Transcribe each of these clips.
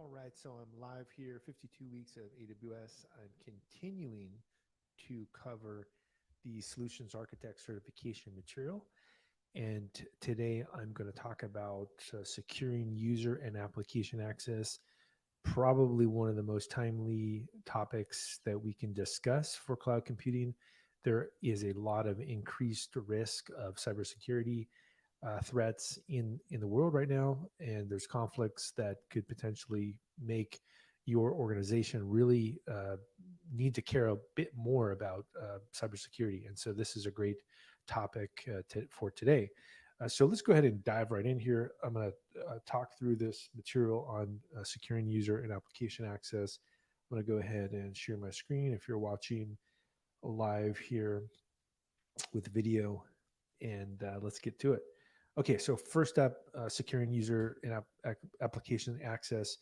All right, so I'm live here, 52 weeks of AWS. I'm continuing to cover the Solutions Architect certification material. And today I'm going to talk about securing user and application access, probably one of the most timely topics that we can discuss for cloud computing. There is a lot of increased risk of cybersecurity threats in the world right now, and there's conflicts that could potentially make your organization really need to care a bit more about cybersecurity. And so this is a great topic for today. So let's go ahead and dive right in here. I'm going to talk through this material on securing user and application access. I'm going to go ahead and share my screen if you're watching live here with video, and let's get to it. Okay, so first up, securing user and application access.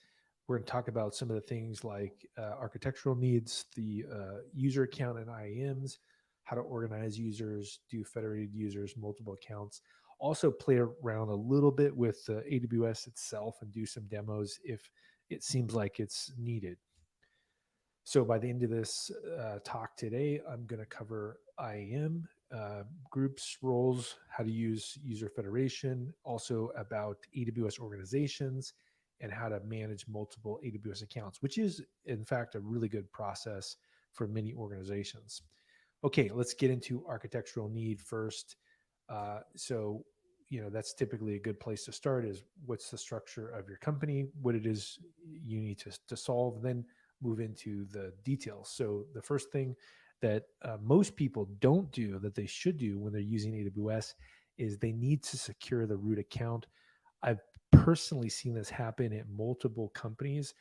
We're going to talk about some of the things like architectural needs, the user account and IAMs, how to organize users, do federated users, multiple accounts. Also play around a little bit with AWS itself and do some demos if it seems like it's needed. So by the end of this talk today, I'm going to cover IAM, groups, roles, how to use user federation, also about AWS organizations, and how to manage multiple AWS accounts, which is, in fact, a really good process for many organizations. Okay, let's get into architectural need first. So, that's typically a good place to start is what's the structure of your company, what it is you need to solve, and then move into the details. So the first thing that most people don't do that they should do when they're using AWS is they need to secure the root account. I've personally seen this happen at multiple companies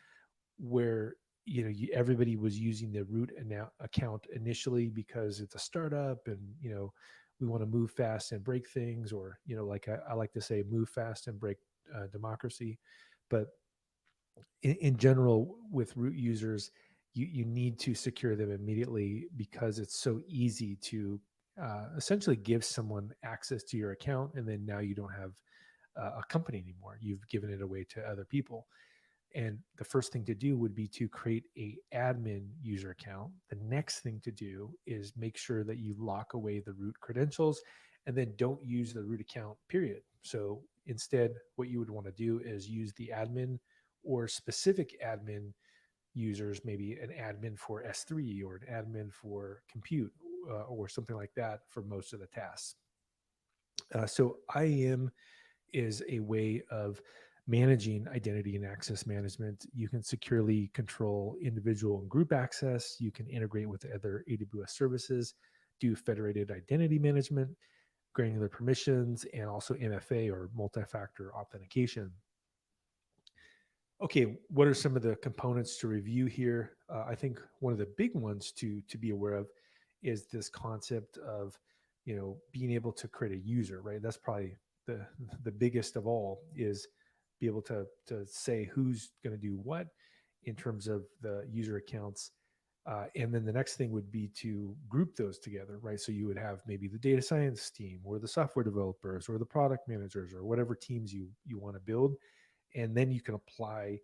where everybody was using the root account initially because it's a startup and we want to move fast and break things, or like I like to say, move fast and break democracy. But in general, with root users, you need to secure them immediately because it's so easy to essentially give someone access to your account, and then now you don't have a company anymore. You've given it away to other people. And the first thing to do would be to create a admin user account. The next thing to do is make sure that you lock away the root credentials, and then don't use the root account, period. So instead, what you would want to do is use the admin or specific admin users, maybe an admin for S3 or an admin for compute or something like that for most of the tasks. So IAM is a way of managing identity and access management. You can securely control individual and group access. You can integrate with other AWS services, do federated identity management, granular permissions, and also MFA or multi-factor authentication. Okay, what are some of the components to review here? I think one of the big ones to be aware of is this concept of being able to create a user, right? That's probably the biggest of all, is be able to say who's going to do what in terms of the user accounts. And then the next thing would be to group those together, right? So you would have maybe the data science team or the software developers or the product managers or whatever teams you want to build. And then you can apply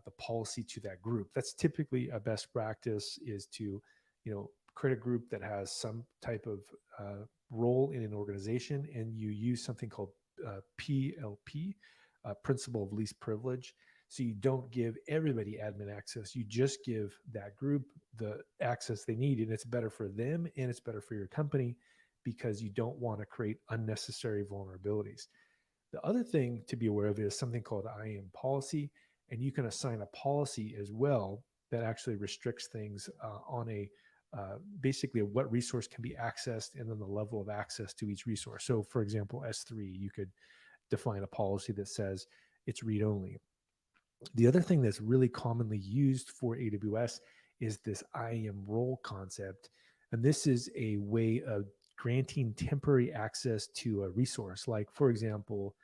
the policy to that group. That's typically a best practice, is to create a group that has some type of role in an organization, and you use something called PLP, principle of least privilege. So you don't give everybody admin access. You just give that group the access they need, and it's better for them and it's better for your company because you don't want to create unnecessary vulnerabilities. The other thing to be aware of is something called IAM policy, and you can assign a policy as well that actually restricts things on a basically what resource can be accessed and then the level of access to each resource. So for example, S3, you could define a policy that says it's read-only. The other thing that's really commonly used for AWS is this IAM role concept. And this is a way of granting temporary access to a resource. Like, for example,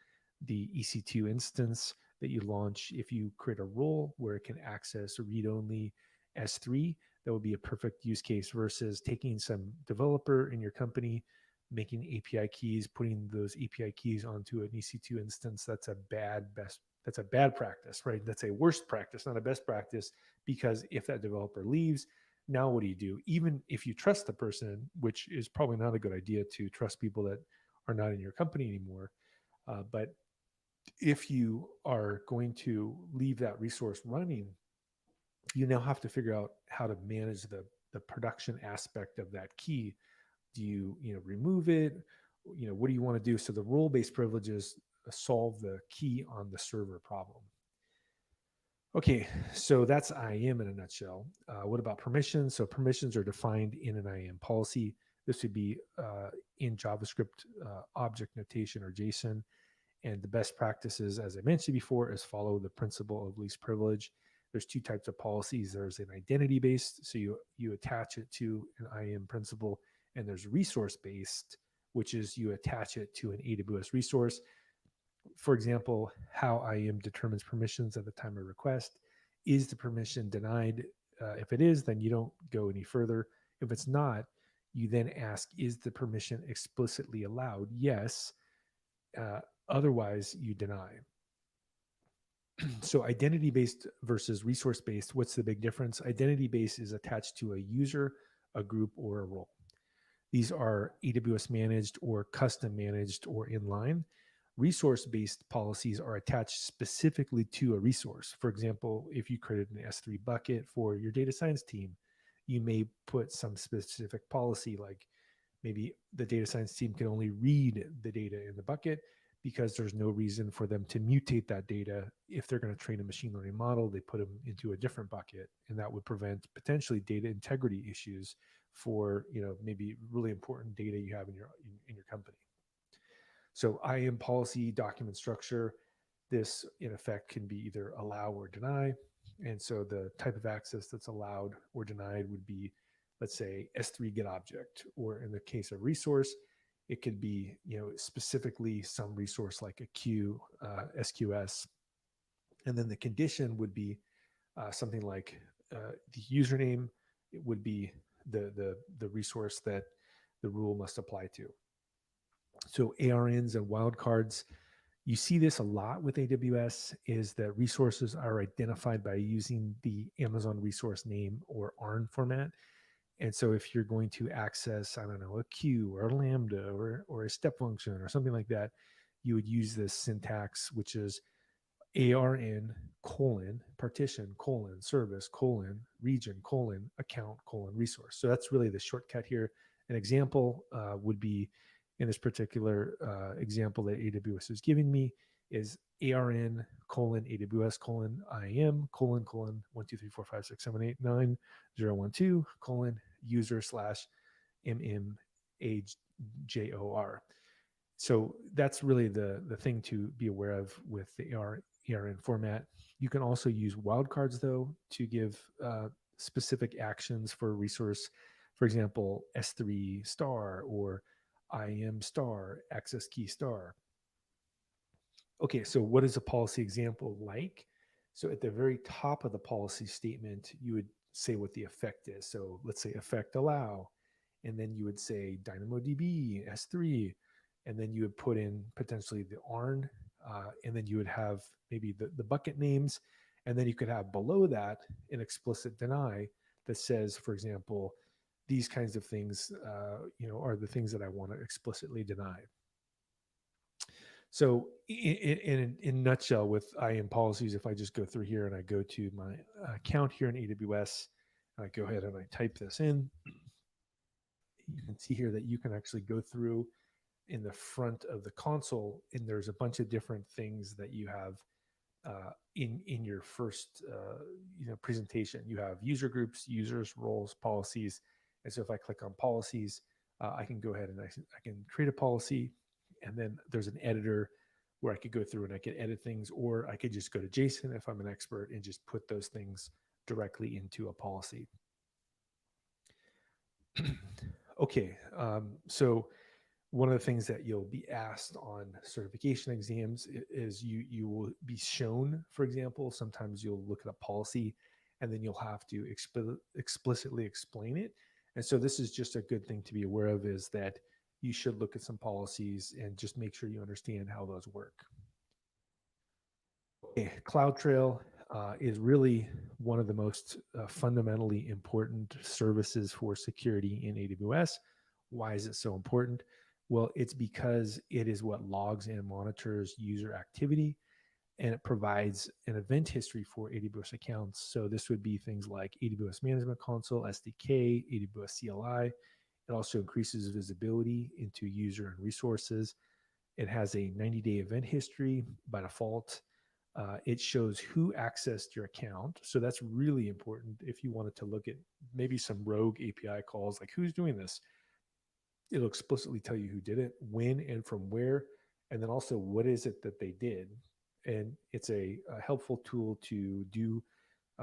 the EC2 instance that you launch, if you create a role where it can access read-only S3, that would be a perfect use case versus taking some developer in your company, making API keys, putting those API keys onto an EC2 instance. That's a bad That's a bad practice, right? That's a worst practice, not a best practice, because if that developer leaves, now what do you do? Even if you trust the person, which is probably not a good idea to trust people that are not in your company anymore. But if you are going to leave that resource running, you now have to figure out how to manage the production aspect of that key. Do you remove it? What do you want to do? So the role-based privileges solve the key on the server problem. Okay, so that's IAM in a nutshell. What about permissions? So permissions are defined in an IAM policy. This would be in JavaScript object notation or JSON. And the best practices, as I mentioned before, is follow the principle of least privilege. There's two types of policies. There's an identity-based, so you attach it to an IAM principle, and there's resource-based, which is you attach it to an AWS resource. For example, how IAM determines permissions at the time of request. Is the permission denied? If it is, then you don't go any further. If it's not, you then ask, is the permission explicitly allowed? Yes. Otherwise, you deny. So identity-based versus resource-based, what's the big difference? Identity-based is attached to a user, a group, or a role. These are AWS managed or custom managed or inline. Resource-based policies are attached specifically to a resource. For example, if you created an S3 bucket for your data science team, you may put some specific policy, like maybe the data science team can only read the data in the bucket because there's no reason for them to mutate that data. If they're going to train a machine learning model, they put them into a different bucket, and that would prevent potentially data integrity issues for maybe really important data you have in your company. So IAM policy document structure, this in effect can be either allow or deny. And so the type of access that's allowed or denied would be, let's say, S3 get object, or in the case of resource, it could be specifically some resource like a queue, SQS. And then the condition would be something like the username. It would be the resource that the rule must apply to. So ARNs and wildcards, you see this a lot with AWS, is that resources are identified by using the Amazon Resource Name or ARN format. And so if you're going to access, I don't know, a queue or a Lambda or a step function or something like that, you would use this syntax, which is ARN : partition : service : region : account : resource. So that's really the shortcut here. An example would be, in this particular example that AWS is giving me, is ARN : AWS : IAM : 1 2 3 4 5 6 7 8 9 0 1 2 user / MMAJOR. So that's really the thing to be aware of with the ARN format. You can also use wildcards, though, to give specific actions for a resource. For example, S3 star or IAM star, access key star. Okay, so what is a policy example like? So at the very top of the policy statement, you would say what the effect is. So let's say effect allow, and then you would say DynamoDB, S3, and then you would put in potentially the ARN, and then you would have maybe the bucket names, and then you could have below that an explicit deny that says, for example, these kinds of things, are the things that I want to explicitly deny. So in a nutshell, with IAM policies, if I just go through here and I go to my account here in AWS, and I go ahead and I type this in, you can see here that you can actually go through in the front of the console, and there's a bunch of different things that you have in your first presentation. You have user groups, users, roles, policies. And so if I click on policies, I can go ahead and I can create a policy, and then there's an editor where I could go through and I could edit things, or I could just go to JSON if I'm an expert and just put those things directly into a policy. Okay, so one of the things that you'll be asked on certification exams is you will be shown, for example, sometimes you'll look at a policy and then you'll have to explicitly explain it. And so this is just a good thing to be aware of, is that you should look at some policies and just make sure you understand how those work. CloudTrail is really one of the most fundamentally important services for security in AWS. Why is it so important? Well, it's because it is what logs and monitors user activity, and it provides an event history for AWS accounts. So this would be things like AWS Management Console, SDK, AWS CLI. It also increases visibility into user and resources. It has a 90-day event history by default. It shows who accessed your account. So that's really important if you wanted to look at maybe some rogue API calls, like who's doing this. It'll explicitly tell you who did it, when and from where, and then also what is it that they did. And it's a helpful tool to do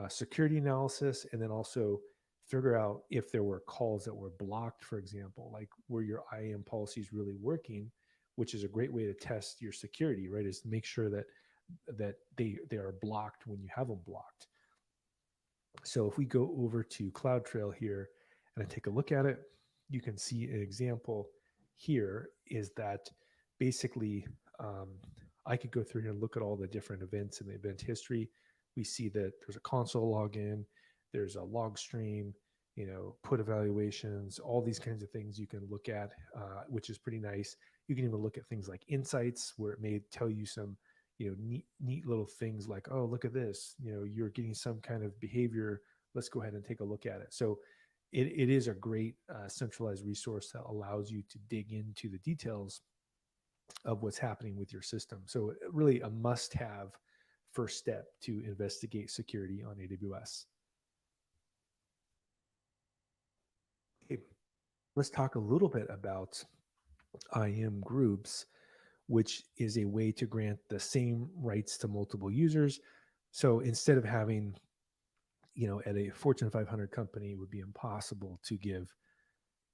security analysis, and then also figure out if there were calls that were blocked, for example, like were your IAM policies really working, which is a great way to test your security, right? Is to make sure that they are blocked when you have them blocked. So if we go over to CloudTrail here and I take a look at it, you can see an example here is that basically I could go through here and look at all the different events in the event history. We see that there's a console login, there's a log stream, put evaluations, all these kinds of things you can look at, which is pretty nice. You can even look at things like insights, where it may tell you some neat little things like, oh, look at this, you're getting some kind of behavior, let's go ahead and take a look at it. So it is a great centralized resource that allows you to dig into the details of what's happening with your system. So really a must-have first step to investigate security on AWS. Okay, let's talk a little bit about IAM Groups, which is a way to grant the same rights to multiple users. So instead of having, at a Fortune 500 company, it would be impossible to give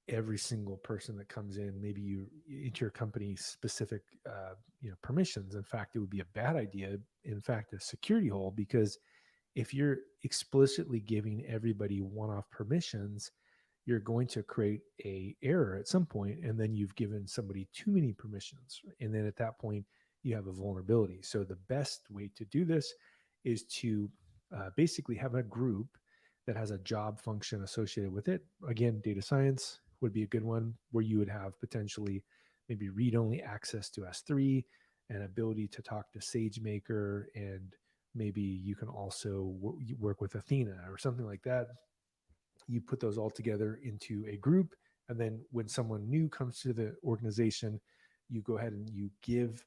every single person that comes in, maybe you into your company, specific, permissions. In fact, it would be a bad idea. In fact, a security hole, because if you're explicitly giving everybody one-off permissions, you're going to create a error at some point, and then you've given somebody too many permissions, and then at that point you have a vulnerability. So the best way to do this is to basically have a group that has a job function associated with it. Again, data science would be a good one, where you would have potentially maybe read-only access to S3 and ability to talk to SageMaker, and maybe you can also work with Athena or something like that. You put those all together into a group, and then when someone new comes to the organization, you go ahead and you give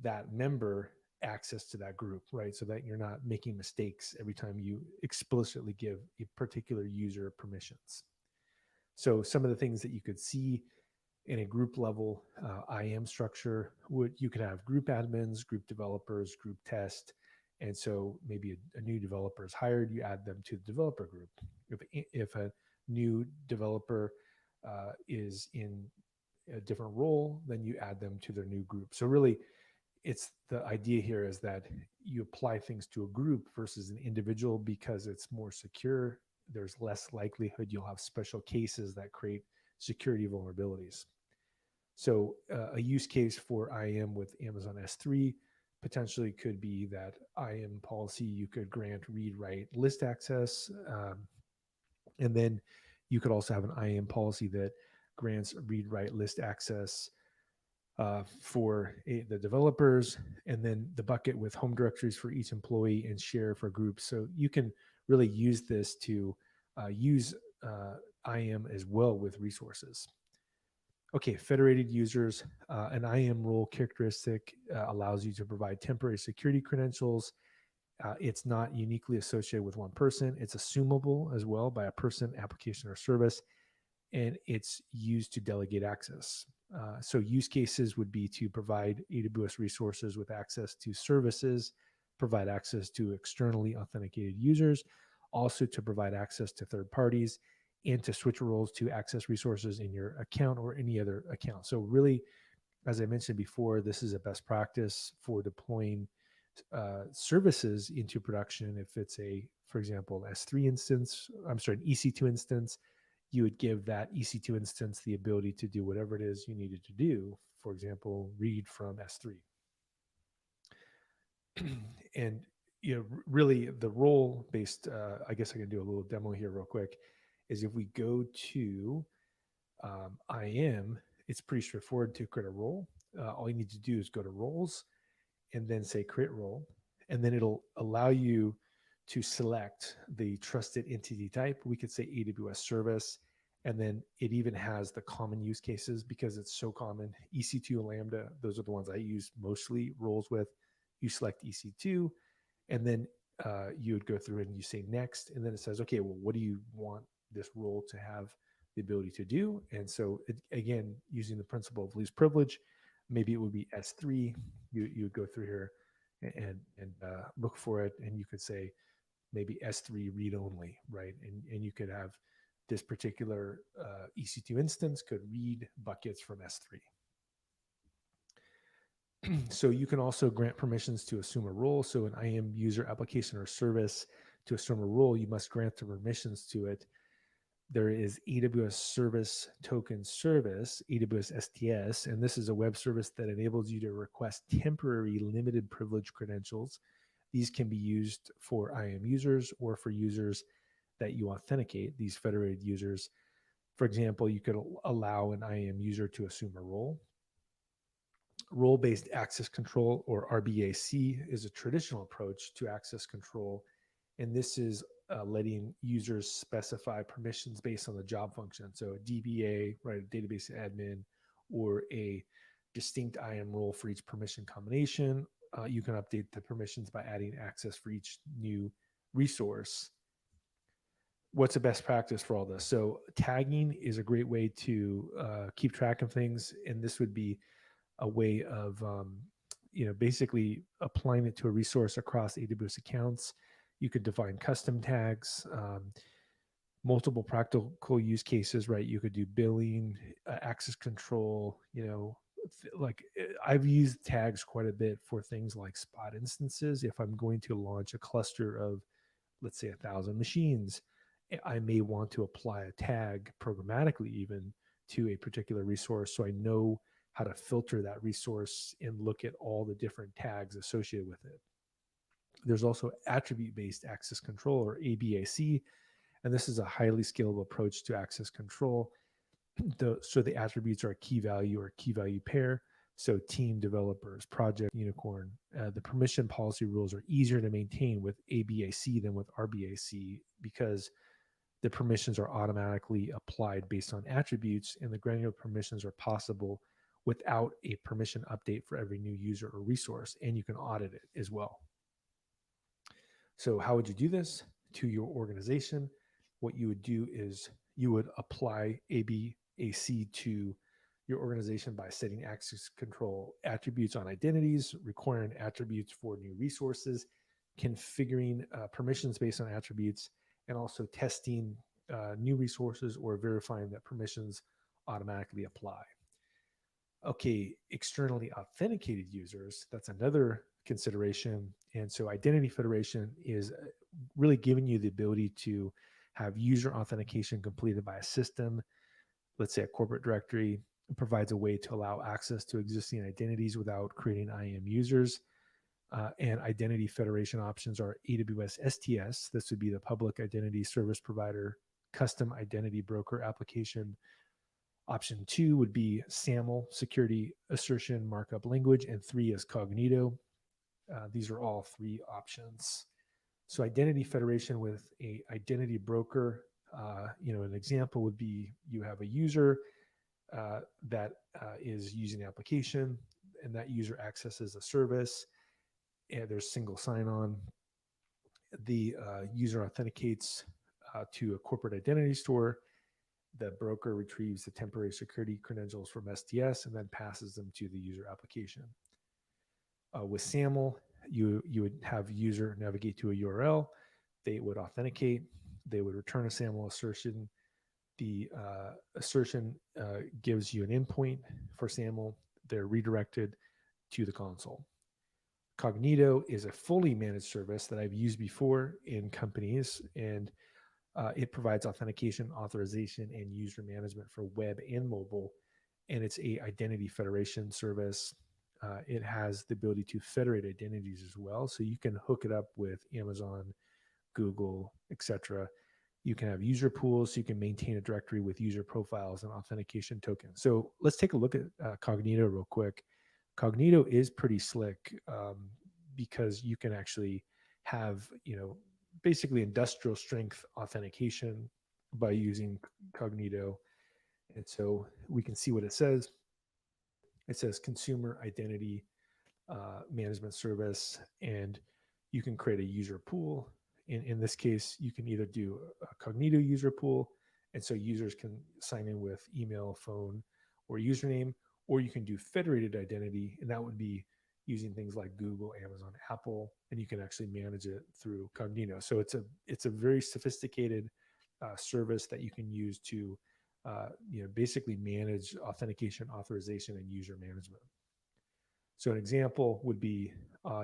that member access to that group, right? So that you're not making mistakes every time you explicitly give a particular user permissions. So some of the things that you could see in a group level IAM structure, you could have group admins, group developers, group test. And so maybe a new developer is hired, you add them to the developer group. If a new developer is in a different role, then you add them to their new group. So really, it's the idea here is that you apply things to a group versus an individual, because it's more secure. There's less likelihood you'll have special cases that create security vulnerabilities. So a use case for IAM with Amazon S3 potentially could be that IAM policy, you could grant read, write, list access. And then you could also have an IAM policy that grants read, write, list access for the developers, and then the bucket with home directories for each employee and share for groups. So you can really use this to use IAM as well with resources. Okay, federated users. An IAM role characteristic allows you to provide temporary security credentials. It's not uniquely associated with one person. It's assumable as well by a person, application, or service, and it's used to delegate access. So use cases would be to provide AWS resources with access to services, provide access to externally authenticated users, also to provide access to third parties, and to switch roles to access resources in your account or any other account. So really, as I mentioned before, this is a best practice for deploying services into production. If it's for example, S3 instance, an EC2 instance, you would give that EC2 instance the ability to do whatever it is you needed to do. For example, read from S3. And really the role-based, I guess I can do a little demo here real quick, is if we go to IAM, it's pretty straightforward to create a role. All you need to do is go to roles and then say create role, and then it'll allow you to select the trusted entity type. We could say AWS service, and then it even has the common use cases because it's so common. EC2 and Lambda, those are the ones I use mostly roles with. You select EC2, and then you would go through and you say next, and then it says, okay, well, what do you want this role to have the ability to do? And so, again, using the principle of least privilege, maybe it would be S3. You would go through here and look for it, and you could say maybe S3 read only, right? And you could have this particular EC2 instance could read buckets from S3. So you can also grant permissions to assume a role. So an IAM user application or service to assume a role, you must grant the permissions to it. There is AWS Service Token Service, AWS STS, and this is a web service that enables you to request temporary limited privilege credentials. These can be used for IAM users or for users that you authenticate, these federated users. For example, you could allow an IAM user to assume a role. Role-based access control, or RBAC, is a traditional approach to access control, and this is letting users specify permissions based on the job function. So a DBA, right, a database admin, or a distinct IAM role for each permission combination. You can update the permissions by adding access for each new resource. What's the best practice for all this? So tagging is a great way to keep track of things, and this would be a way of basically applying it to a resource across AWS accounts. You could define custom tags, multiple practical use cases, right? You could do billing, access control, like I've used tags quite a bit for things like spot instances. If I'm going to launch a cluster of, let's say, 1,000 machines, I may want to apply a tag programmatically even to a particular resource, so I know how to filter that resource and look at all the different tags associated with it. There's also attribute-based access control, or ABAC, and this is a highly scalable approach to access control. So the attributes are a key value or key value pair. So team, developers, project, unicorn. The permission policy rules are easier to maintain with ABAC than with RBAC because the permissions are automatically applied based on attributes, and the granular permissions are possible without a permission update for every new user or resource, and you can audit it as well. So how would you do this to your organization? What you would do is you would apply ABAC to your organization by setting access control attributes on identities, requiring attributes for new resources, configuring permissions based on attributes, and also testing new resources or verifying that permissions automatically apply. Okay, externally authenticated users, that's another consideration. And so identity federation is really giving you the ability to have user authentication completed by a system, let's say a corporate directory. It provides a way to allow access to existing identities without creating IAM users. And identity federation options are AWS STS. This would be the public identity service provider, custom identity broker application. Option 2 would be SAML, security assertion markup language, and 3 is Cognito. These are all 3 options. So identity federation with a identity broker, an example would be you have a user that is using the application, and that user accesses a service, and there's single sign-on. The user authenticates to a corporate identity store. The broker retrieves the temporary security credentials from STS and then passes them to the user application. With SAML, you would have user navigate to a URL. They would authenticate. They would return a SAML assertion. The assertion gives you an endpoint for SAML. They're redirected to the console. Cognito is a fully managed service that I've used before in companies, and it provides authentication, authorization, and user management for web and mobile. And it's a identity federation service. it has the ability to federate identities as well. So you can hook it up with Amazon, Google, etc. You can have user pools, so you can maintain a directory with user profiles and authentication tokens. So let's take a look at Cognito real quick. Cognito is pretty slick because you can actually have, basically industrial strength authentication by using Cognito. And so we can see what it says. It says consumer identity management service, and you can create a user pool. In this case, you can either do a Cognito user pool, and so users can sign in with email, phone, or username, or you can do federated identity, and that would be using things like Google, Amazon, Apple, and you can actually manage it through Cognito. So it's a very sophisticated service that you can use to basically manage authentication, authorization, and user management. So an example would be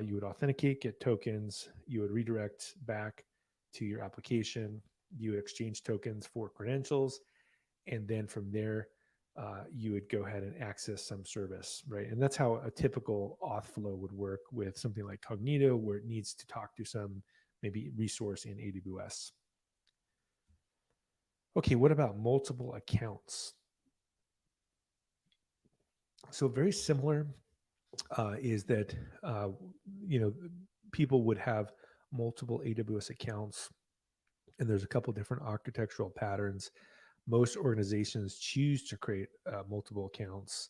you would authenticate, get tokens, you would redirect back to your application, you would exchange tokens for credentials, and then from there, you would go ahead and access some service, right? And that's how a typical auth flow would work with something like Cognito, where it needs to talk to some maybe resource in AWS. Okay, what about multiple accounts? So very similar is that people would have multiple AWS accounts, and there's a couple different architectural patterns. Most organizations choose to create multiple accounts,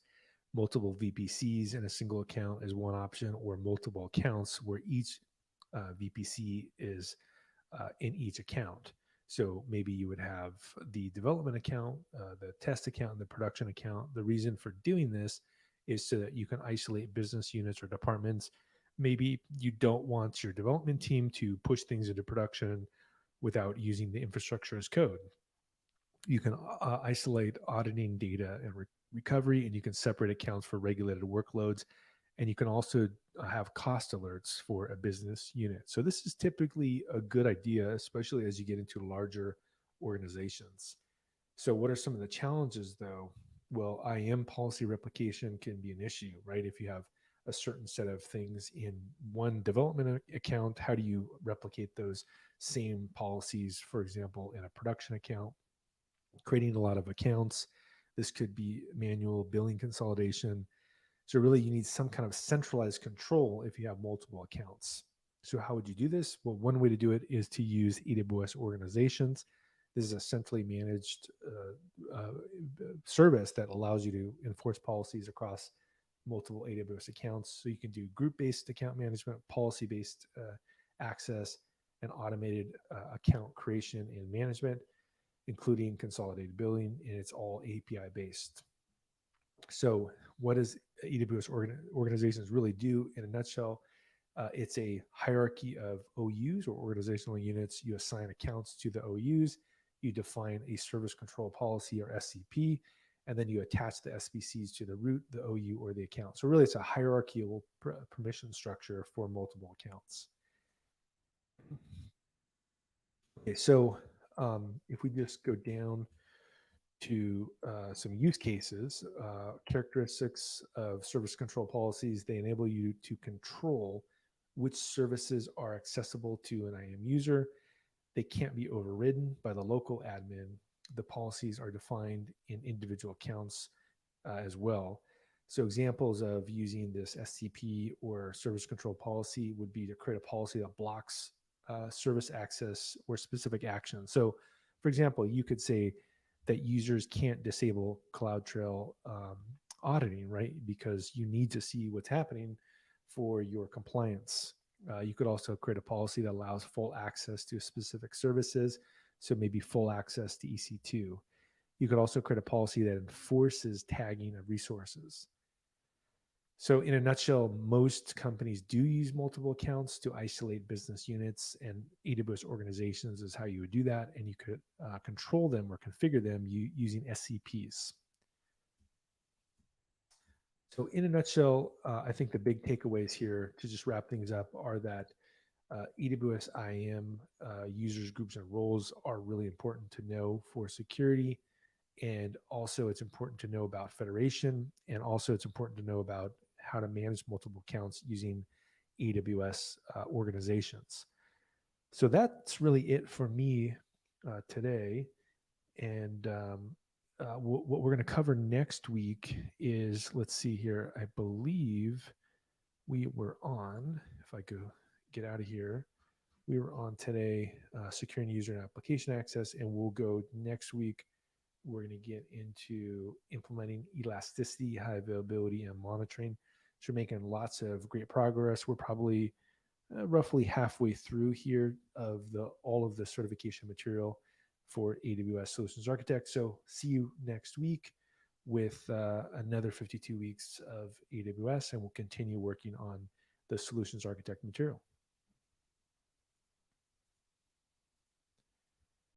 multiple VPCs in a single account is one option, or multiple accounts where each VPC is in each account. So maybe you would have the development account, the test account, and the production account. The reason for doing this is so that you can isolate business units or departments. Maybe you don't want your development team to push things into production without using the infrastructure as code. You can isolate auditing data and recovery, and you can separate accounts for regulated workloads. And you can also have cost alerts for a business unit. So this is typically a good idea, especially as you get into larger organizations. So what are some of the challenges though? Well, IAM policy replication can be an issue, right? If you have a certain set of things in one development account, how do you replicate those same policies, for example, in a production account? Creating a lot of accounts. This could be manual billing consolidation. So really you need some kind of centralized control if you have multiple accounts. So how would you do this? Well, one way to do it is to use AWS Organizations. This is a centrally managed service that allows you to enforce policies across multiple AWS accounts. So you can do group-based account management, policy-based access, and automated account creation and management, including consolidated billing, and it's all API-based. So what does AWS Organizations really do in a nutshell? It's a hierarchy of OUs or organizational units. You assign accounts to the OUs, you define a service control policy or SCP, and then you attach the SPCs to the root, the OU, or the account. So really it's a hierarchical permission structure for multiple accounts. Okay, so if we just go down to some use cases, characteristics of service control policies, they enable you to control which services are accessible to an IAM user. They can't be overridden by the local admin. The policies are defined in individual accounts as well. So examples of using this SCP or service control policy would be to create a policy that blocks service access or specific actions. So for example, you could say that users can't disable CloudTrail auditing, right? Because you need to see what's happening for your compliance. You could also create a policy that allows full access to specific services. So maybe full access to EC2. You could also create a policy that enforces tagging of resources. So in a nutshell, most companies do use multiple accounts to isolate business units, and AWS Organizations is how you would do that. And you could control them or configure them using SCPs. So in a nutshell, I think the big takeaways here to just wrap things up are that AWS IAM users, groups, and roles are really important to know for security. And also it's important to know about federation. And also it's important to know about how to manage multiple accounts using AWS Organizations. So that's really it for me today. And what we're going to cover next week is, let's see here, I believe we were on, if I go get out of here, we were on today, securing user and application access, and we'll go next week. We're going to get into implementing elasticity, high availability, and monitoring. So we're making lots of great progress. We're probably roughly halfway through here of all of the certification material for AWS Solutions Architect. So see you next week with another 52 weeks of AWS, and we'll continue working on the Solutions Architect material.